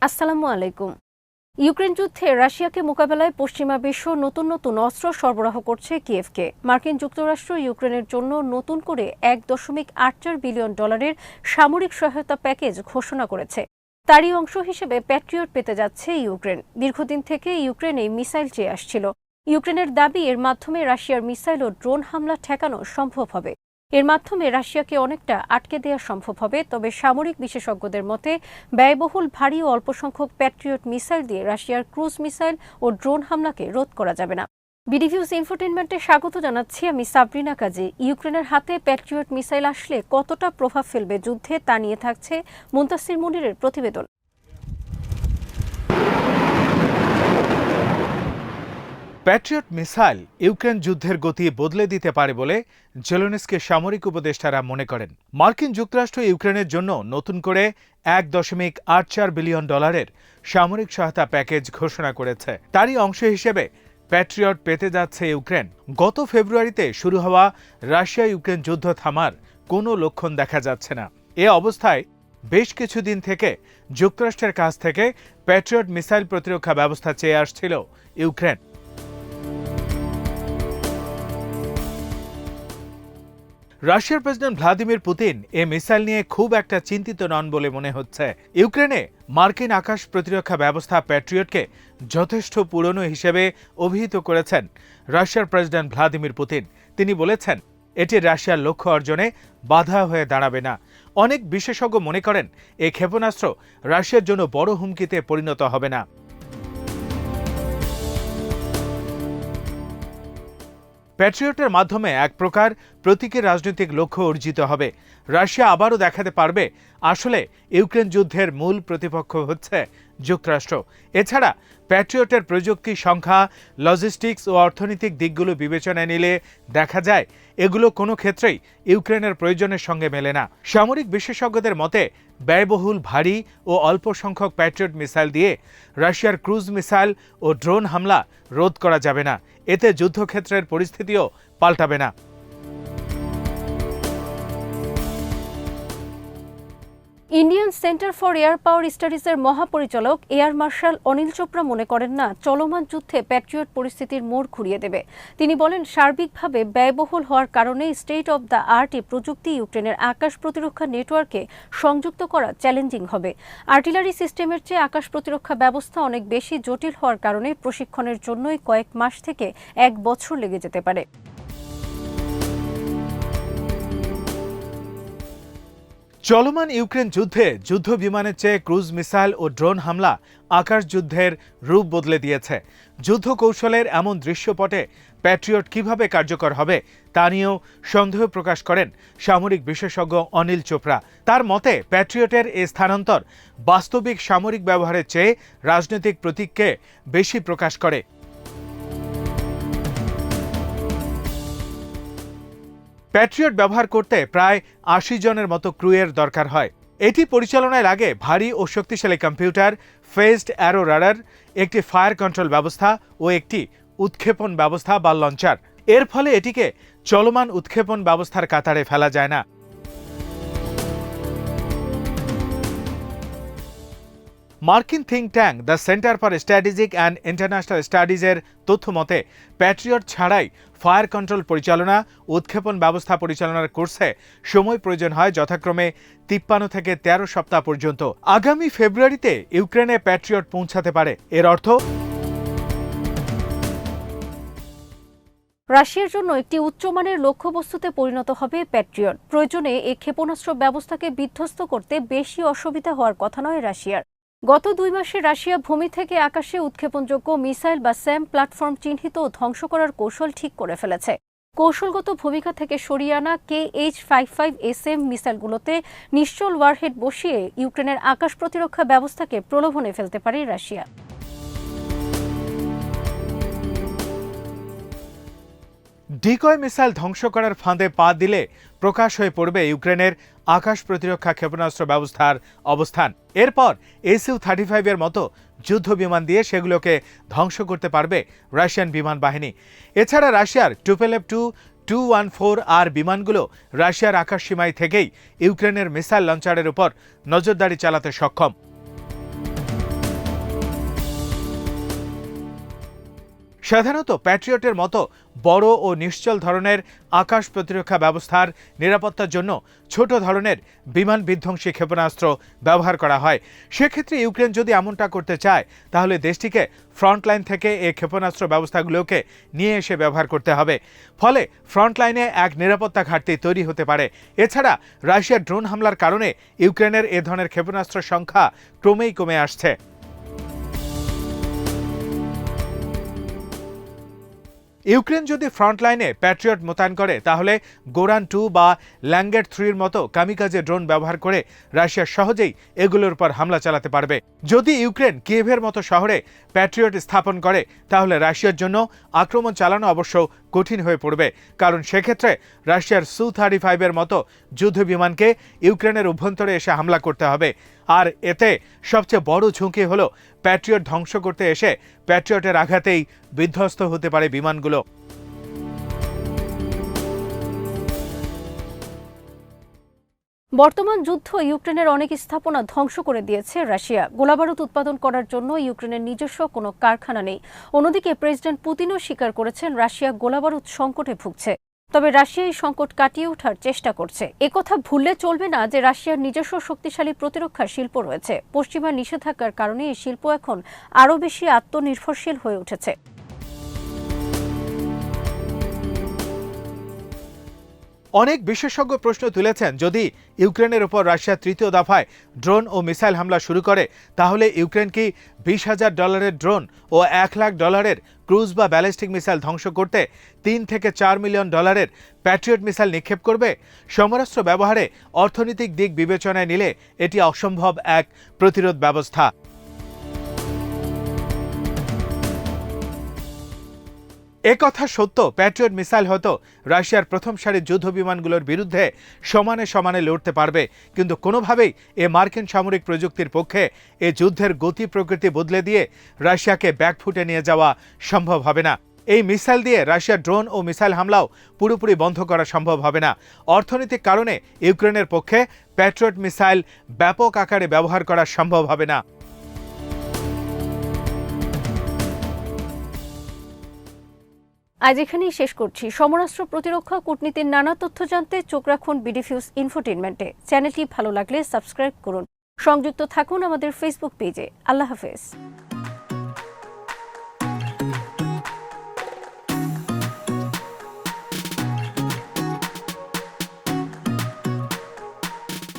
আসসালামু আলাইকুম। ইউক্রেন যুদ্ধে রাশিয়াকে মোকাবেলায় পশ্চিমা বিশ্ব নতুন নতুন অস্ত্র সরবরাহ করছে কিয়েভকে। মার্কিন যুক্তরাষ্ট্র ইউক্রেনের জন্য নতুন করে $1.84 বিলিয়ন সামরিক সহায়তা প্যাকেজ ঘোষণা করেছে। তারই অংশ হিসেবে প্যাট্রিয়ট পেতে যাচ্ছে ইউক্রেন। দীর্ঘদিন থেকে ইউক্রেন এই মিসাইল চেয়ে আসছিল। ইউক্রেনের দাবি, এর মাধ্যমে রাশিয়ার মিসাইল ও ড্রোন হামলা ঠেকানো সম্ভব হবে। এর মাধ্যমে রাশিয়াকে অনেকটা আটকে দেওয়া সম্ভব হবে। তবে সামরিক বিশেষজ্ঞদের মতে ব্যয়বহুল ভারী ও অল্প সংখ্যক প্যাট্রিয়ট মিসাইল দিয়ে রাশিয়ার ক্রুজ মিসাইল ও ড্রোন হামলাকে রোধ করা যাবে না। বিডিভিউজ ইনফোটেইনমেন্টে স্বাগত জানাচ্ছি আমি সাবরিনা কাজী। ইউক্রেনের হাতে প্যাট্রিয়ট মিসাইল আসলে কতটা প্রভাব ফেলবে যুদ্ধে, তা নিয়ে থাকছে মুনতাসির মুনিরের প্রতিবেদন। প্যাট্রিয়ট মিসাইল ইউক্রেন যুদ্ধের গতি বদলে দিতে পারে বলে জেলেনস্কির সামরিক উপদেষ্টারা মনে করেন। মার্কিন যুক্তরাষ্ট্র ইউক্রেনের জন্য নতুন করে $1.84 বিলিয়ন সামরিক সহায়তা প্যাকেজ ঘোষণা করেছে। তারই অংশ হিসেবে প্যাট্রিয়ট পেতে যাচ্ছে ইউক্রেন। গত ফেব্রুয়ারিতে শুরু হওয়া রাশিয়া ইউক্রেন যুদ্ধ থামার কোনো লক্ষণ দেখা যাচ্ছে না। এ অবস্থায় বেশ কিছুদিন থেকে যুক্তরাষ্ট্রের কাছ থেকে প্যাট্রিয়ট মিসাইল প্রতিরক্ষা ব্যবস্থা চেয়ে আসছিল ইউক্রেন। রাশিয়ার প্রেসিডেন্ট ভ্লাদিমির পুতিন এ মিসাইল নিয়ে খুব একটা চিন্তিত নন বলে মনে হচ্ছে। ইউক্রেনে মার্কিন আকাশ প্রতিরক্ষা ব্যবস্থা প্যাট্রিয়টকে যথেষ্ট পুরনো হিসেবে অভিহিত করেছেন রাশিয়ার প্রেসিডেন্ট ভ্লাদিমির পুতিন। তিনি বলেছেন, এটি রাশিয়ার লক্ষ্য অর্জনে বাধা হয়ে দাঁড়াবে না। অনেক বিশেষজ্ঞ মনে করেন এই ক্ষেপণাস্ত্র রাশিয়ার জন্য বড় হুমকিতে পরিণত হবে না। প্যাট্রিয়টের মাধ্যমে এক প্রকার প্রতীকী রাজনৈতিক লক্ষ্য অর্জিত হবে। রাশিয়া আবারও দেখাতে পারবে আসলে ইউক্রেন যুদ্ধের মূল প্রতিপক্ষ হচ্ছে যুক্তরাষ্ট্র। এছাড়া প্যাট্রিয়টের প্রযুক্তি, সংখ্যা, লজিস্টিক্স ও অর্থনৈতিক দিকগুলো বিবেচনায় নিলে দেখা যায় এগুলো কোনো ক্ষেত্রেই ইউক্রেনের প্রয়োজনের সঙ্গে মেলে না। সামরিক বিশেষজ্ঞদের মতে ব্যয়বহুল ভারী ও অল্প সংখ্যক প্যাট্রিয়ট মিসাইল দিয়ে রাশিয়ার ক্রুজ মিসাইল ও ড্রোন হামলা রোধ করা যাবে না। এতে যুদ্ধক্ষেত্রের পরিস্থিতিও পাল্টাবে না। Indian centre for air power স্টাডিজের মহাপরিচালক এয়ার মার্শাল অনিল চোপড়া মনে করেন না চলমান যুদ্ধে প্যাট্রিয়ট পরিস্থিতির মোড় ঘুরিয়ে দেবে। তিনি বলেন, সার্বিকভাবে ব্যয়বহুল হওয়ার কারণে স্টেট অব দ্য আর্ট এই প্রযুক্তি ইউক্রেনের আকাশ প্রতিরক্ষা নেটওয়ার্কে সংযুক্ত করা চ্যালেঞ্জিং হবে। আর্টিলারি সিস্টেমের চেয়ে আকাশ প্রতিরক্ষা ব্যবস্থা অনেক বেশি জটিল হওয়ার কারণে প্রশিক্ষণের জন্যই কয়েক মাস থেকে 1 বছর লেগে যেতে পারে। চলমান ইউক্রেন যুদ্ধে যুদ্ধ বিমানের চেয়ে ক্রুজ মিসাইল ও ড্রোন হামলা আকাশ যুদ্ধের রূপ বদলে দিয়েছে। যুদ্ধ কৌশলের এমন দৃশ্যপটে প্যাট্রিয়ট কিভাবে কার্যকর হবে তা নিয়েও সন্দেহ প্রকাশ করেন সামরিক বিশেষজ্ঞ অনিল চোপড়া। তার মতে প্যাট্রিয়টের এই স্থানান্তর বাস্তবিক সামরিক ব্যবহারের চেয়ে রাজনৈতিক প্রতীককে বেশি প্রকাশ করে। প্যাট্রিয়ট ব্যবহার করতে প্রায় 80 জনের মতো ক্রুয়ের দরকার হয়। এটি পরিচালনায় লাগে ভারী ও শক্তিশালী কম্পিউটার, ফেজড অ্যারো রাডার, একটি ফায়ার কন্ট্রোল ব্যবস্থা ও একটি উৎক্ষেপণ ব্যবস্থা বা লঞ্চার। এর ফলে এটিকে চলমান উৎক্ষেপণ ব্যবস্থার কাতারে ফেলা যায় না। মার্কিন think tank the centre for strategic and international স্টাডিজের তথ্য মতে প্যাট্রিয়ট ছাড়াই ফায়ার কন্ট্রোল পরিচালনা, উৎক্ষেপণ ব্যবস্থা পরিচালনার কোর্সে সময় প্রয়োজন হয় যথাক্রমে 53 থেকে 13 সপ্তাহ পর্যন্ত। আগামী ফেব্রুয়ারিতে ইউক্রেনে প্যাট্রিয়ট পৌঁছাতে পারে। এর অর্থ রাশিয়ার জন্য একটি উচ্চমানের লক্ষ্যবস্তুতে পরিণত হবে প্যাট্রিয়ট। প্রয়োজনে এই ক্ষেপণাস্ত্র ব্যবস্থাকে বিধ্বস্ত করতে বেশি অসুবিধা হওয়ার কথা নয় রাশিয়ার। গত 2 মাসে রাশিয়া ভূমি থেকে আকাশে উৎক্ষেপণযোগ্য মিসাইল বা স্যাম প্ল্যাটফর্ম চিহ্নিত ও ধ্বংস করার কৌশল ঠিক করে ফেলেছে। কৌশলগত ভূমিকা থেকে সরিয়ে আনা KH-55SM মিসাইলগুলোতে নিশ্চল ওয়ারহেড বসিয়ে ইউক্রেনের আকাশ প্রতিরক্ষা ব্যবস্থাকে প্রলোভনে ফেলতে পারে রাশিয়া। ডিকয় মিসাইল ধ্বংস করার ফাঁদে পা দিলে প্রকাশ হয়ে পড়বে ইউক্রেনের আকাশ প্রতিরক্ষা ক্ষেপণাস্ত্র ব্যবস্থার অবস্থান। এরপর SU-35 এর মতো যুদ্ধ বিমান দিয়ে সেগুলোকে ধ্বংস করতে পারবে রাশিয়ান বিমান বাহিনী। এছাড়া রাশিয়ার টুপেলেভ-2, 214R বিমানগুলো রাশিয়ার আকাশ সীমায় থেকেই ইউক্রেনের মিসাইল লঞ্চারের উপর নজরদারি চালাতে সক্ষম। সাধারণত প্যাট্রিয়টের মতো বড় ও নিশ্চল ধরনের আকাশ প্রতিরক্ষা ব্যবস্থার নিরাপত্তার জন্য ছোট ধরনের বিমান বিধ্বংসী ক্ষেপণাস্ত্র ব্যবহার করা হয়। সেক্ষেত্রে ইউক্রেন যদি এমনটা করতে চায় তাহলে দেশটিকে ফ্রন্টলাইন থেকে এই ক্ষেপণাস্ত্র ব্যবস্থাগুলোকে নিয়ে এসে ব্যবহার করতে হবে। ফলে ফ্রন্টলাইনে এক নিরাপত্তা ঘাটতি তৈরি হতে পারে। এছাড়া রাশিয়ার ড্রোন হামলার কারণে ইউক্রেনের এ ধরনের ক্ষেপণাস্ত্রের সংখ্যা ক্রমেই কমে আসছে। ইউক্রেন যদি ফ্রন্টলাইনে প্যাট্রিয়ট মোতায়েন করে তাহলে গোরান 2 বা ল্যাঙ্গেট 3-এর মতো কামিকাজে ড্রোন ব্যবহার করে রাশিয়া সহজেই এগুলোর উপর হামলা চালাতে পারবে। যদি ইউক্রেন কিয়েভের মতো শহরে প্যাট্রিয়ট স্থাপন করে তাহলে রাশিয়ার জন্য আক্রমণ চালানো অবশ্য কঠিন হয়ে পড়বে, কারণ সেক্ষেত্রে রাশিয়ার সু-35-এর মতো যুদ্ধ বিমানকে ইউক্রেনের অভ্যন্তরে এসে হামলা করতে হবে। আর এতে সবচেয়ে বড় ঝুঁকি হলো প্যাট্রিয়ট ধ্বংস করতে এসে প্যাট্রিয়টের আঘাতেই বিধ্বস্ত হতে পারে বিমানগুলো। বর্তমান যুদ্ধ ইউক্রেনের অনেক স্থাপনা ধ্বংস করে দিয়েছে রাশিয়া। গোলাবারুদ উৎপাদন করার জন্য ইউক্রেনের নিজস্ব কোনো কারখানা নেই। অন্যদিকে প্রেসিডেন্ট পুতিনও স্বীকার করেছেন রাশিয়া গোলাবারুদ সংকটে ভুগছে। তবে রাশিয়া এই সংকট কাটিয়ে ওঠার চেষ্টা করছে। একথা ভুললে চলবে না যে রাশিয়ার নিজস্ব শক্তিশালী প্রতিরক্ষা শিল্প রয়েছে। পশ্চিমা নিষেধাজ্ঞার কারণে এই শিল্প এখন আরও বেশি আত্মনির্ভরশীল হয়ে উঠেছে। অনেক বিশেষজ্ঞ প্রশ্ন তুলেছেন, যদি ইউক্রেনের উপর রাশিয়া তৃতীয় দফায় ড্রোন ও মিসাইল হামলা শুরু করে তাহলে ইউক্রেন কি $20,000 ড্রোন ও $1 লাখ ক্রুজ বা ব্যালিস্টিক মিসাইল ধ্বংস করতে $3 থেকে $4 মিলিয়ন প্যাট্রিয়ট মিসাইল নিক্ষেপ করবে? সমরাস্ত্র ব্যবহারে অর্থনৈতিক দিক বিবেচনায় নিলে এটি অসম্ভব এক প্রতিরোধ ব্যবস্থা। একথা সত্য, প্যাট্রিয়ট মিসাইল হয়তো রাশিয়ার প্রথম সারির যুদ্ধ বিমানগুলোর বিরুদ্ধে সমানে সমানে লড়তে পারবে, কিন্তু কোনোভাবেই এ মার্কিন সামরিক প্রযুক্তির পক্ষে এ যুদ্ধের গতি প্রকৃতি বদলে দিয়ে রাশিয়াকে ব্যাকফুটে নিয়ে যাওয়া সম্ভব হবে না। এই মিসাইল দিয়ে রাশিয়ার ড্রোন ও মিসাইল হামলাও পুরোপুরি বন্ধ করা সম্ভব হবে না। অর্থনৈতিক কারণে ইউক্রেনের পক্ষে প্যাট্রিয়ট মিসাইল ব্যাপক আকারে ব্যবহার করা সম্ভব হবে না। আজ এখানেই শেষ করছি। সমরাস্ত্র প্রতিরক্ষা কূটনীতির নানা তথ্য জানতে চোখ রাখুন বিডিফিউজ ইনফোটেইনমেন্টে। চ্যানেলটি ভালো লাগলে সাবস্ক্রাইব করুন। সংযুক্ত থাকুন আমাদের ফেসবুক পেজে। আল্লাহ হাফেজ।